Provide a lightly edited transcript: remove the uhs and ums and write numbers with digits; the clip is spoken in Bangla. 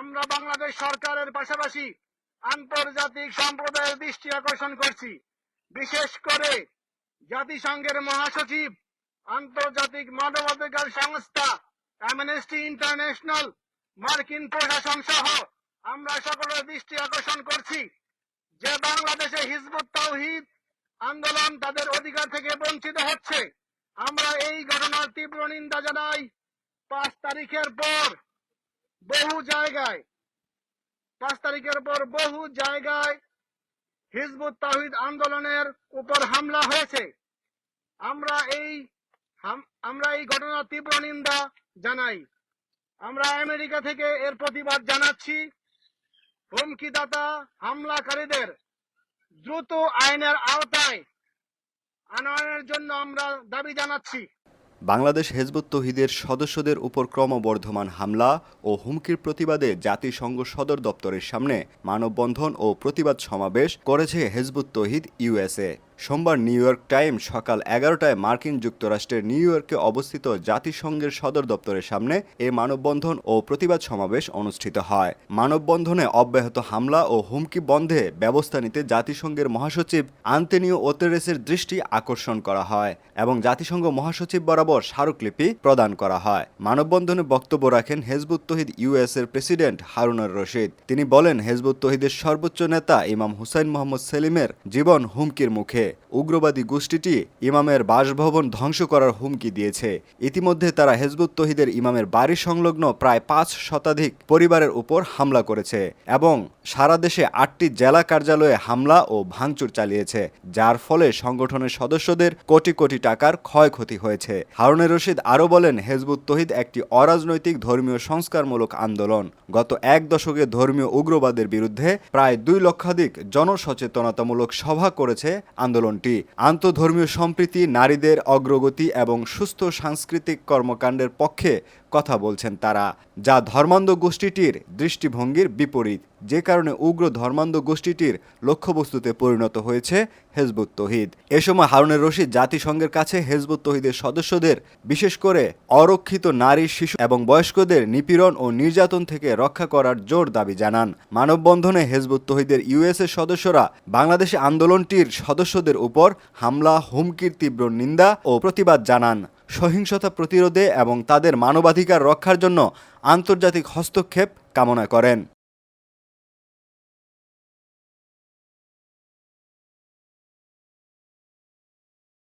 আমরা বাংলাদেশ সরকারের পাশাপাশি আন্তর্জাতিক সম্প্রদায়ের দৃষ্টি আকর্ষণ করছি, বিশেষ করে জাতিসংঘের মহাসচিব, আন্তর্জাতিক মানবাধিকার সংস্থা অ্যামনেস্টি ইন্টারন্যাশনাল, মার্কিন প্রশাসন সহ আমরা সকলের দৃষ্টি আকর্ষণ করছি যে বাংলাদেশে হিজবুত তাওহীদ আন্দোলন তাদের অধিকার থেকে বঞ্চিত হচ্ছে। আমরা এই ঘটনার তীব্র নিন্দা জানাই। 5 তারিখের পর বহু জায়গায় হিজবুত তাওহীদ আন্দোলনের উপর হামলা হয়েছে। আমরা এই ঘটনার তীব্র নিন্দা জানাই। আমরা আমেরিকা থেকে এর প্রতিবাদ জানাচ্ছি। হুমকিদাতা হামলাকারীদের দ্রুত আইনের আওতায় আনয়নের জন্য আমরা দাবি জানাচ্ছি। বাংলাদেশ হিজবুত তৌহিদের সদস্যদের উপর ক্রমবর্ধমান হামলা ও হুমকির প্রতিবাদে জাতিসংঘ সদর দপ্তরের সামনে মানববন্ধন ও প্রতিবাদ সমাবেশ করেছে হিজবুত তৌহিদ ইউএসএ। সোমবার নিউ ইয়র্ক টাইমস সকাল 11টায় মার্কিন যুক্তরাষ্ট্রের নিউ ইয়র্কে অবস্থিত জাতিসংঘের সদর দপ্তরের সামনে এই মানববন্ধন ও প্রতিবাদ সমাবেশ অনুষ্ঠিত হয়। মানববন্ধনে অব্যাহত হামলা ও হুমকি বন্ধে ব্যবস্থা নিতে জাতিসংঘের মহাসচিব আন্তোনিও গুতেরেসের দৃষ্টি আকর্ষণ করা হয় এবং জাতিসংঘ মহাসচিব বরাবর স্মারকলিপি প্রদান করা হয়। মানববন্ধনে বক্তব্য রাখেন হিজবুত তৌহিদ ইউএসএর প্রেসিডেন্ট হারুনুর রশিদ। তিনি বলেন, হিজবুত তৌহিদের সর্বোচ্চ নেতা ইমাম হুসাইন মোহাম্মদ সেলিমের জীবন হুমকির মুখে। উগ্রবাদী গোষ্ঠীটি ইমামের বাসভবন ধ্বংস করার হুমকি দিয়েছে। ইতিমধ্যে তারা হিজবুত তৌহিদের ইমামের বাড়ি সংলগ্ন প্রায় 5 শতাধিক পরিবারের উপর হামলা করেছে এবং সারা দেশে 8টি জেলা কার্যালয়ে হামলা ও ভাঙচুর চালিয়েছে, যার ফলে সংগঠনের সদস্যদের কোটি কোটি টাকার ক্ষয়ক্ষতি হয়েছে। হারুনুর রশিদ আরও বলেন, হিজবুত তৌহিদ একটি অরাজনৈতিক ধর্মীয় সংস্কারমূলক আন্দোলন। গত 1 দশকে ধর্মীয় উগ্রবাদের বিরুদ্ধে প্রায় 2 লক্ষাধিক জনসচেতনতামূলক সভা করেছে আন্দোলনটি। আন্তঃধর্মীয় সম্প্রীতি, নারীদের অগ্রগতি এবং সুস্থ সাংস্কৃতিক কর্মকাণ্ডের পক্ষে কথা বলছেন তারা, যা ধর্মান্ধ গোষ্ঠীটির দৃষ্টিভঙ্গির বিপরীত, যে কারণে উগ্র ধর্মান্ধ গোষ্ঠীটির লক্ষ্যবস্তুতে পরিণত হয়েছে হিজবুত তৌহিদ। এ সময় হারুনুর রশিদ জাতিসংঘের কাছে হিজবুত তৌহিদের সদস্যদের, বিশেষ করে অরক্ষিত নারী, শিশু এবং বয়স্কদের নিপীড়ন ও নির্যাতন থেকে রক্ষা করার জোর দাবি জানান। মানববন্ধনে হিজবুত তৌহিদের ইউএসএ সদস্যরা বাংলাদেশে আন্দোলনটির সদস্যদের উপর হামলা, হুমকির তীব্র নিন্দা ও প্রতিবাদ জানান। সহিংসতা প্রতিরোধে এবং তাদের মানবাধিকার রক্ষার জন্য আন্তর্জাতিক হস্তক্ষেপ কামনা করেন।